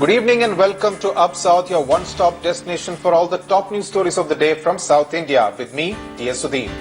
Good evening and welcome to Up South, your one-stop destination for all the top news stories of the day from South India. With me, T.S. Sudeep.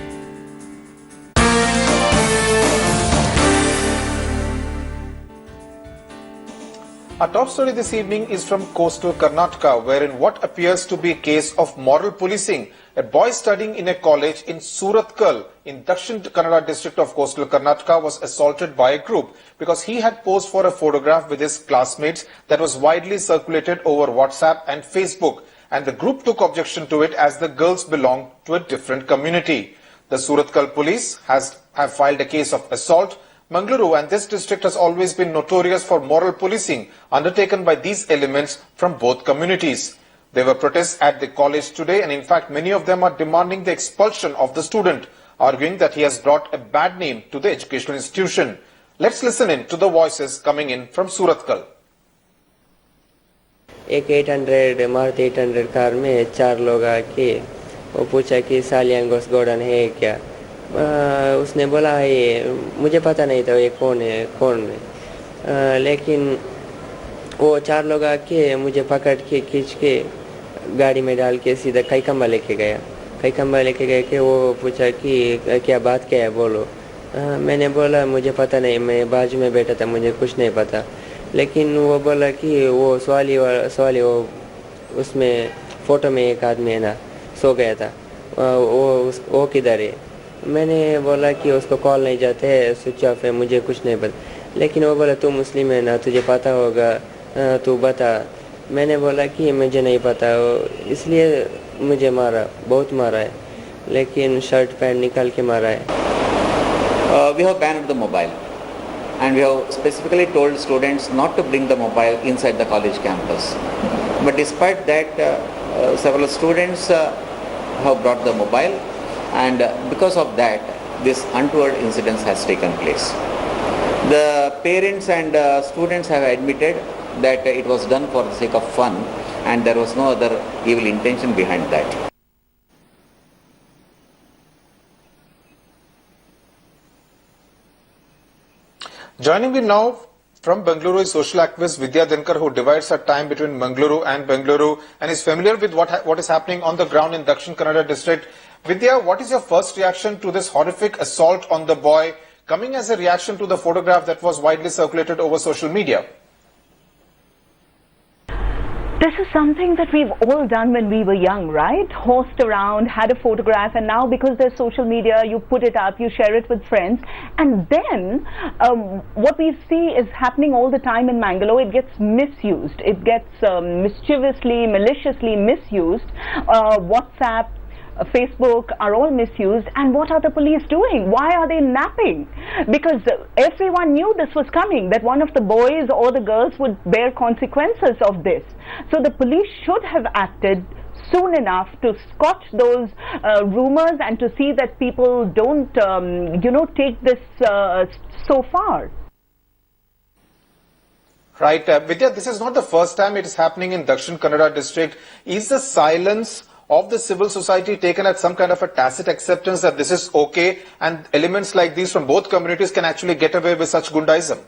Our top story this evening is from coastal Karnataka, where in what appears to be a case of moral policing, a boy studying in a college in Suratkal in Dakshin Kannada district of coastal Karnataka was assaulted by a group because he had posed for a photograph with his classmates that was widely circulated over WhatsApp and Facebook, and the group took objection to it as the girls belonged to a different community. The Suratkal police have filed a case of assault. Mangaluru and this district has always been notorious for moral policing undertaken by these elements from both communities. There were protests at the college today, and in fact many of them are demanding the expulsion of the student, arguing that he has brought a bad name to the educational institution. Let's listen in to the voices coming in from Suratkal. एक 800 Maruti 800 car में 4 लोग आके वो पूछा कि सालियांगोस Gordon है क्या। उसने बोला ये मुझे पता नहीं था ये कौन है लेकिन वो 4 लोग आके मुझे पकड़ के खींच के गाड़ी में डाल के सीधा कईकंबा लेके गया कि वो पूछा कि क्या बात क्या है बोलो। मैंने बोला मुझे पता नहीं, मैं बाजू में बैठा था, मुझे कुछ नहीं पता। लेकिन वो बोला कि वो सवाली वो उसमें फ़ोटो में एक आदमी है ना सो गया था, वो किधर है। मैंने बोला कि उसको कॉल नहीं जाते है, स्विच ऑफ है, मुझे कुछ नहीं पता। लेकिन वो बोला तू मुस्लिम है ना, तुझे पता होगा, तू बता। मैंने बोला कि मुझे नहीं पता, इसलिए मुझे मारा, बहुत मारा है, लेकिन शर्ट पैंट निकाल के मारा है। We have banned the mobile and we have specifically told students not to bring the mobile inside the college campus. But despite that, several students have brought the mobile, and because of that this untoward incident has taken place. The parents and students have admitted that it was done for the sake of fun and there was no other evil intention behind that. Joining me now from Bengaluru is social activist Vidya Dinkar, who divides her time between Bengaluru and is familiar with what is happening on the ground in Dakshin Kannada district. Vidya, what is your first reaction to this horrific assault on the boy, coming as a reaction to the photograph that was widely circulated over social media? This is something that we've all done when we were young, right? Horsed around, had a photograph, and now because there's social media, you put it up, you share it with friends, and then what we see is happening all the time in Mangalore. It gets misused. It gets mischievously, maliciously misused. WhatsApp, Facebook are all misused, and what are the police doing? Why are they napping? Because everyone knew this was coming, that one of the boys or the girls would bear consequences of this. So the police should have acted soon enough to scotch those rumors and to see that people don't, take this so far. Right. Vidya, this is not the first time it is happening in Dakshin Kannada district. Is the silence of the civil society taken as some kind of a tacit acceptance that this is okay and elements like these from both communities can actually get away with such gundaism?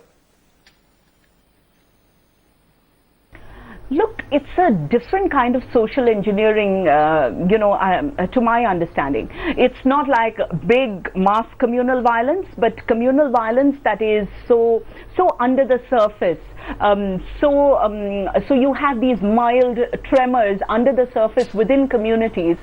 Look, it's a different kind of social engineering, to my understanding. It's not like big mass communal violence, but communal violence that is so under the surface. So you have these mild tremors under the surface within communities,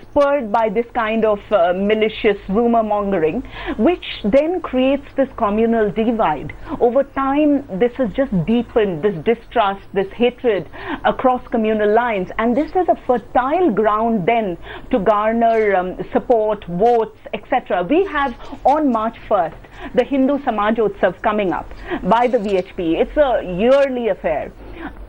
spurred by this kind of malicious rumor mongering, which then creates this communal divide. Over time, this has just deepened, this distrust, this hatred across communal lines, and this is a fertile ground then to garner support, votes, etc. We have on March 1st the Hindu Samajotsav coming up by the VHP. It's a yearly affair.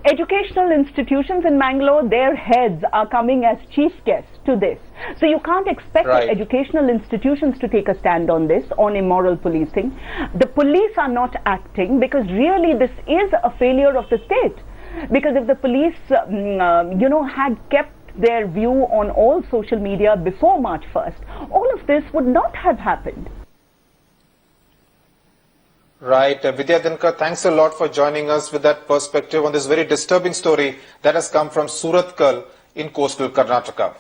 Educational institutions in Mangalore, their heads are coming as chief guests to this. So you can't expect educational institutions to take a stand on this, on immoral policing. The police are not acting because really this is a failure of the state. Because if the police, had kept their view on all social media before March 1st, all of this would not have happened. Right. Vidya Dinkar, thanks a lot for joining us with that perspective on this very disturbing story that has come from Surathkal in coastal Karnataka.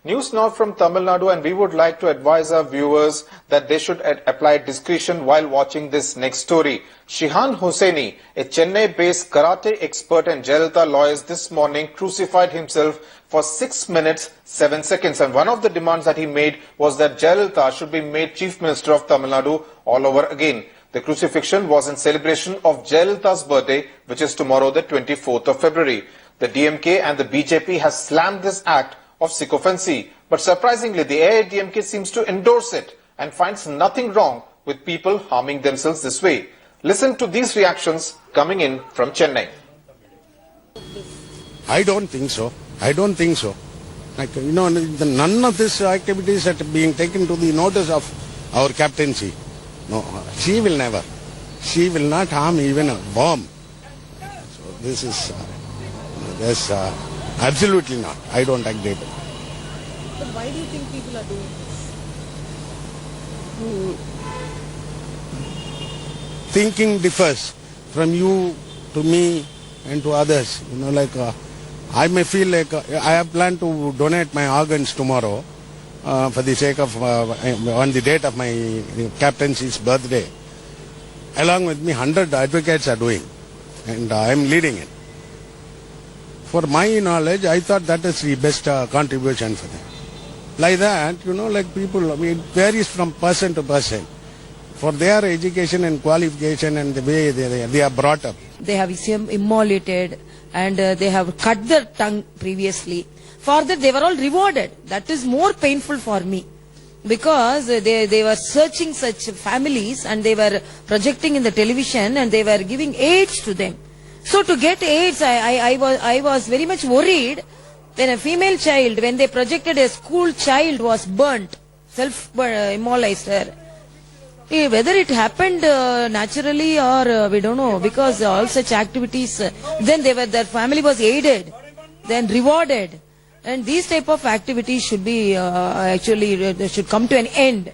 News now from Tamil Nadu, and we would like to advise our viewers that they should apply discretion while watching this next story. Shihan Hosseini, a Chennai-based karate expert and Jayalalitha lawyers this morning crucified himself for 6 minutes 7 seconds, and one of the demands that he made was that Jayalalitha should be made Chief Minister of Tamil Nadu all over again. The crucifixion was in celebration of Jayalalitha's birthday, which is tomorrow, the 24th of February. The DMK and the BJP has slammed this act of sycophancy, but surprisingly the AIDMK seems to endorse it and finds nothing wrong with people harming themselves this way. Listen to these reactions coming in from Chennai. I don't think so. I don't think so. Like, none of these activities are being taken to the notice of our captaincy. No, she will never. She will not harm even a bomb. So this is absolutely not. I don't agree with it. But why do you think people are doing this? Thinking differs from you to me and to others. I may feel like I have planned to donate my organs tomorrow for the sake of, on the date of my captaincy's birthday. Along with me, 100 advocates are doing, and I am leading it. For my knowledge, I thought that is the best contribution for them. Like that, people, it varies from person to person. For their education and qualification and the way they are brought up. They have immolated and they have cut their tongue previously. For that, they were all rewarded. That is more painful for me. Because they were searching such families and they were projecting in the television and they were giving AIDS to them. So to get AIDS, I was very much worried when a female child, when they projected a school child was burnt, self-immolized her. Whether it happened naturally or we don't know, because all such activities, then their family was aided, then rewarded. And these type of activities should be should come to an end.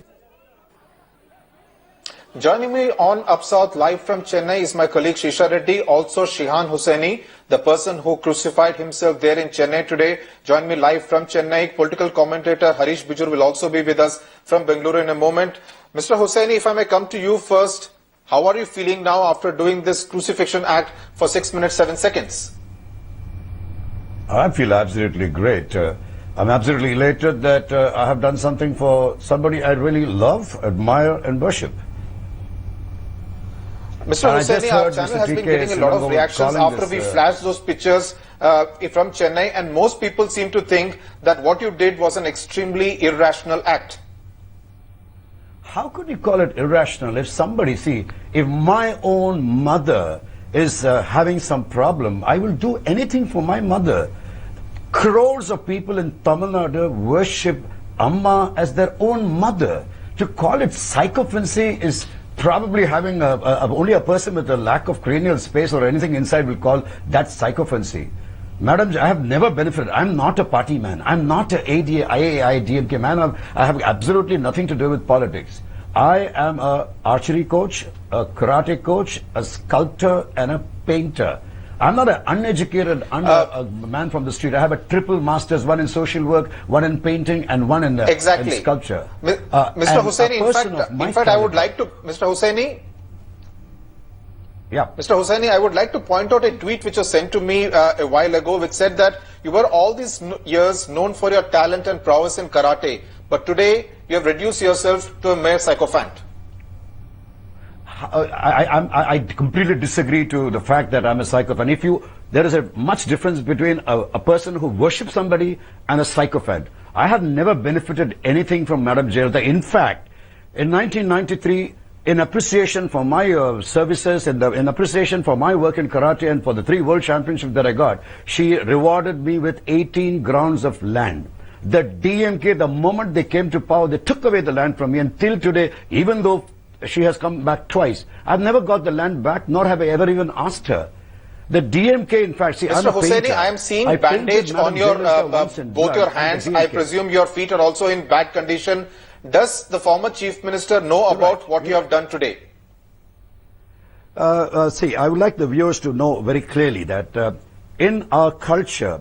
Joining me on Up South live from Chennai is my colleague Shisha Reddy, also Shihan Hosseini, the person who crucified himself there in Chennai today. Join me live from Chennai. Political commentator Harish Bijur will also be with us from Bengaluru in a moment. Mr. Hosseini, if I may come to you first, how are you feeling now after doing this crucifixion act for 6 minutes 7 seconds? I feel absolutely great. I'm absolutely elated that I have done something for somebody I really love, admire and worship. Mr. Hosseini, our channel has been getting a lot of reactions after we flashed those pictures from Chennai, and most people seem to think that what you did was an extremely irrational act. How could you call it irrational if somebody, if my own mother is having some problem, I will do anything for my mother. Crores of people in Tamil Nadu worship Amma as their own mother. To call it sycophancy is probably having only a person with a lack of cranial space or anything inside will call that sycophancy. Madam, I have never benefited. I'm not a party man. I'm not a IAI, DMK man. I have absolutely nothing to do with politics. I am a archery coach, a karate coach, a sculptor and a painter. I'm not an uneducated man from the street. I have a triple master's, one in social work, one in painting and one in, in sculpture. Mr. Hosseini, in fact, I would like to, Mr. Hosseini, yeah. Mr. Hosseini, I would like to point out a tweet which was sent to me a while ago, which said that you were all these years known for your talent and prowess in karate, but today you have reduced yourself to a mere sycophant. I completely disagree to the fact that I'm a sycophant. There is a much difference between a person who worships somebody and a sycophant. I have never benefited anything from Madam Jayalalitha. In fact, in 1993, in appreciation for my services, in appreciation for my work in karate and for the 3 world championships that I got, she rewarded me with 18 grounds of land. The DMK, the moment they came to power, they took away the land from me, and till today, even though she has come back twice, I've never got the land back, nor have I ever even asked her. The DMK, in fact, see, I'm Mr. a painter. Hosseini, I am seeing I painted bandage Madam on your Jayalalitha once in both blood your and the hands. DMK. I presume your feet are also in bad condition. Does the former Chief Minister know about what you have done today? See, I would like the viewers to know very clearly that in our culture,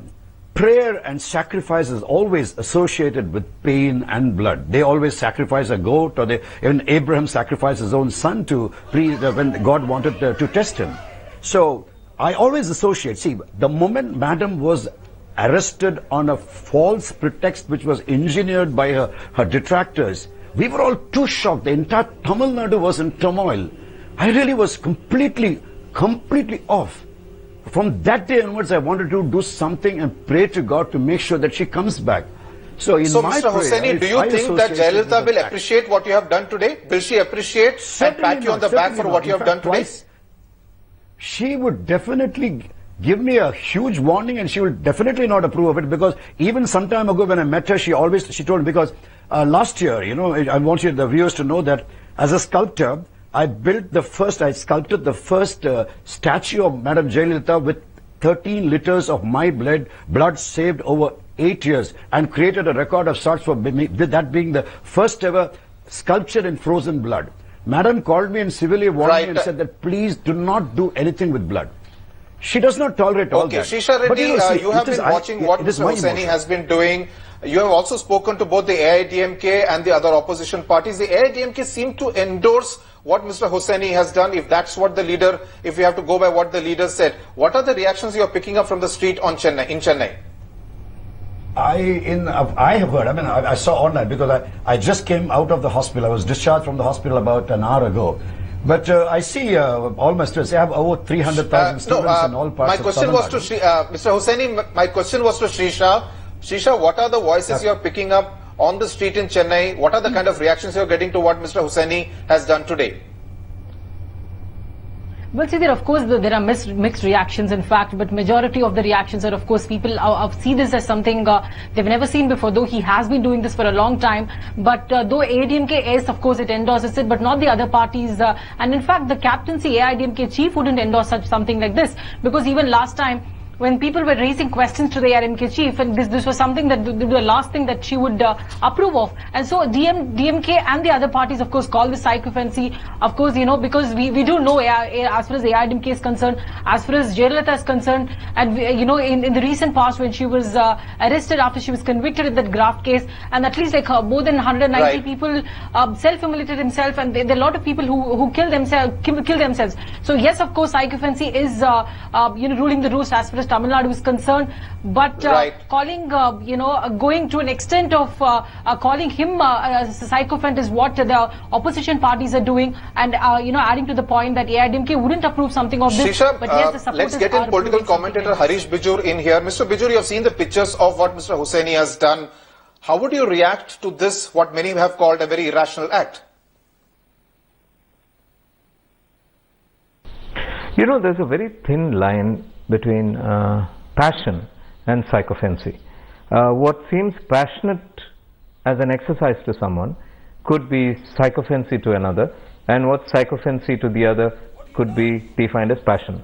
prayer and sacrifice is always associated with pain and blood. They always sacrifice a goat, or even Abraham sacrificed his own son when God wanted to test him. So I always associate, see, the moment Madam was arrested on a false pretext which was engineered by her detractors, we were all too shocked. The entire Tamil Nadu was in turmoil. I really was completely off. From that day onwards, I wanted to do something and pray to God to make sure that she comes back. So So, my Mr. prayer, Hosseini, do you I think that associate it with Jayalalitha will the fact. appreciate what you have done today? Will she appreciate and pat you on the back for what you have done today? She would definitely give me a huge warning, and she will definitely not approve of it, because even some time ago when I met her, she told me, because last year, I want the viewers to know that as a sculptor, I sculpted the first statue of Madam Jayalalitha with 13 liters of my blood saved over 8 years, and created a record of sorts for me, that being the first ever sculpture in frozen blood. Madam called me and civilly warned me and said that please do not do anything with blood. She does not tolerate all that. Okay, Shisha Reddy, you have been watching what Mr. Hosseini has been doing. You have also spoken to both the AIDMK and the other opposition parties. The AIDMK seem to endorse what Mr. Hosseini has done, if that's what the leader, if we have to go by what the leader said. What are the reactions you are picking up from the street in Chennai? I have heard, I saw online, because I just came out of the hospital. I was discharged from the hospital about an hour ago. But I see all my students. I have over 300,000 students in all parts of Tamil Nadu. Mr. Hosseini, my question was to Srisha. Srisha, what are the voices you are picking up on the street in Chennai? What are the kind of reactions you are getting to what Mr. Hosseini has done today? Well, see, of course, there are mixed reactions, in fact, but majority of the reactions are, of course, people see this as something they've never seen before, though he has been doing this for a long time. But though AIDMK is, of course, it endorses it, but not the other parties. And in fact, the captaincy AIDMK chief wouldn't endorse something like this, because even last time, when people were raising questions to the AIDMK chief, and this was something that the last thing that she would approve of. And so DMK and the other parties, of course, call this psychophancy. Of course, because we do know, as far as the AIDMK is concerned, as far as Jayalalitha is concerned, and in the recent past when she was arrested after she was convicted in that graft case, and at least more than 190 people self-immolated themselves, and there are a lot of people who kill themselves. So yes, of course, psychophancy is ruling the roost as far as Tamil Nadu is concerned, but calling, going to an extent of calling him a psychophant is what the opposition parties are doing, and adding to the point that AIDMK wouldn't approve something of this. Shisha, but yes, the supporters let's get in political commentator Harish Bijur in here. Mr. Bijur, you have seen the pictures of what Mr. Hosseini has done. How would you react to this, what many have called a very irrational act? There's a very thin line between passion and psychophancy. What seems passionate as an exercise to someone could be psychophancy to another, and what psychophancy to the other could be defined as passion.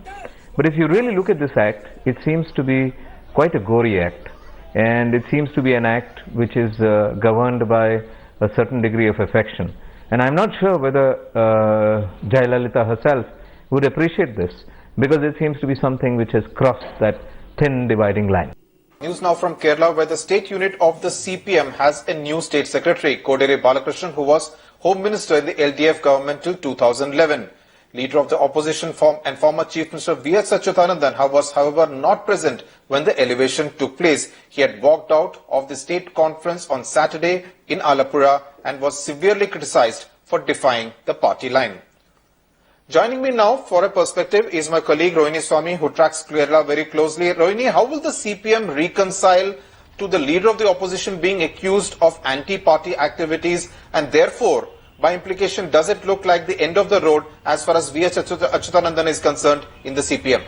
But if you really look at this act, it seems to be quite a gory act, and it seems to be an act which is governed by a certain degree of affection. And I'm not sure whether Jayalalitha herself would appreciate this, because it seems to be something which has crossed that thin dividing line. News now from Kerala, where the state unit of the CPM has a new state secretary, Kodere Balakrishnan, who was Home Minister in the LDF government till 2011. Leader of the opposition and former Chief Minister V.S. Achyutanandan was, however, not present when the elevation took place. He had walked out of the state conference on Saturday in Alappuzha and was severely criticized for defying the party line. Joining me now for a perspective is my colleague Rohini Swami, who tracks Kerala very closely. Rohini, how will the CPM reconcile to the leader of the opposition being accused of anti-party activities, and therefore, by implication, does it look like the end of the road as far as V.S. Achyutanandan is concerned in the CPM?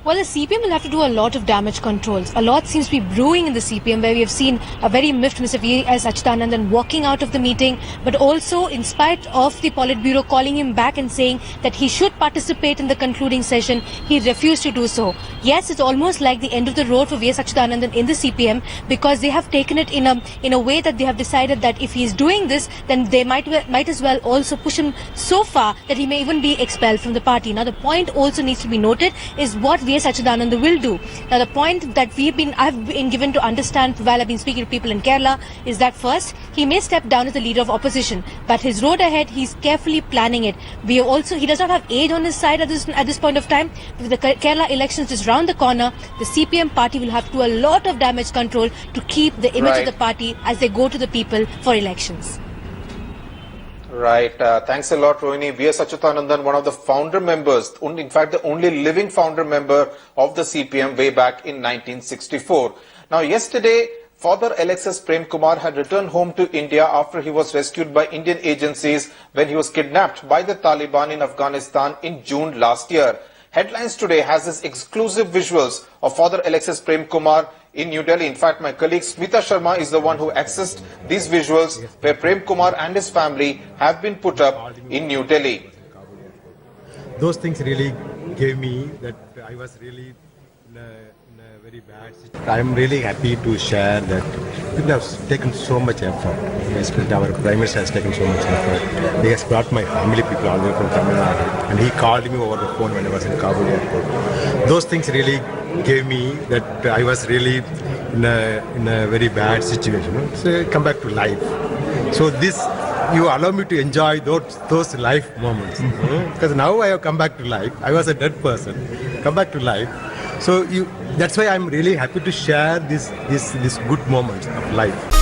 Well, the CPM will have to do a lot of damage controls. A lot seems to be brewing in the CPM, where we have seen a very miffed Mr. V.S. Achuthanandan walking out of the meeting, but also in spite of the Politburo calling him back and saying that he should participate in the concluding session, he refused to do so. Yes, it's almost like the end of the road for V.S. Achuthanandan in the CPM, because they have taken it in a way that they have decided that if he is doing this, then they might as well also push him so far that he may even be expelled from the party. Now, the point also needs to be noted is what V.S. Achuthanandan will do. Now, the point that I've been given to understand while I've been speaking to people in Kerala is that first, he may step down as the leader of opposition, but his road ahead, he's carefully planning it. He does not have age on his side at this point of time. With the Kerala elections just round the corner, the CPM party will have to do a lot of damage control to keep the image of the party as they go to the people for elections. Right. Thanks a lot, Rohini. V.S. Achuthanandan, one of the founder members, in fact, the only living founder member of the CPM way back in 1964. Now, yesterday, Father Alexis Prem Kumar had returned home to India after he was rescued by Indian agencies when he was kidnapped by the Taliban in Afghanistan in June last year. Headlines today has this exclusive visuals of Father Alexis Prem Kumar in New Delhi. In fact, my colleague Smita Sharma is the one who accessed these visuals where Prem Kumar and his family have been put up in New Delhi. Those things really gave me that I was really in a very bad situation. I am really happy to share that people have taken so much effort. Especially our Prime Minister has taken so much effort. He has brought my family people all the way from Tamil Nadu, and he called me over the phone when I was in Kabul airport. Those things really gave me that I was really in a very bad situation. So come back to life. So this, you allow me to enjoy those life moments. Because now I have come back to life. I was a dead person, come back to life. So that's why I'm really happy to share these good moments of life.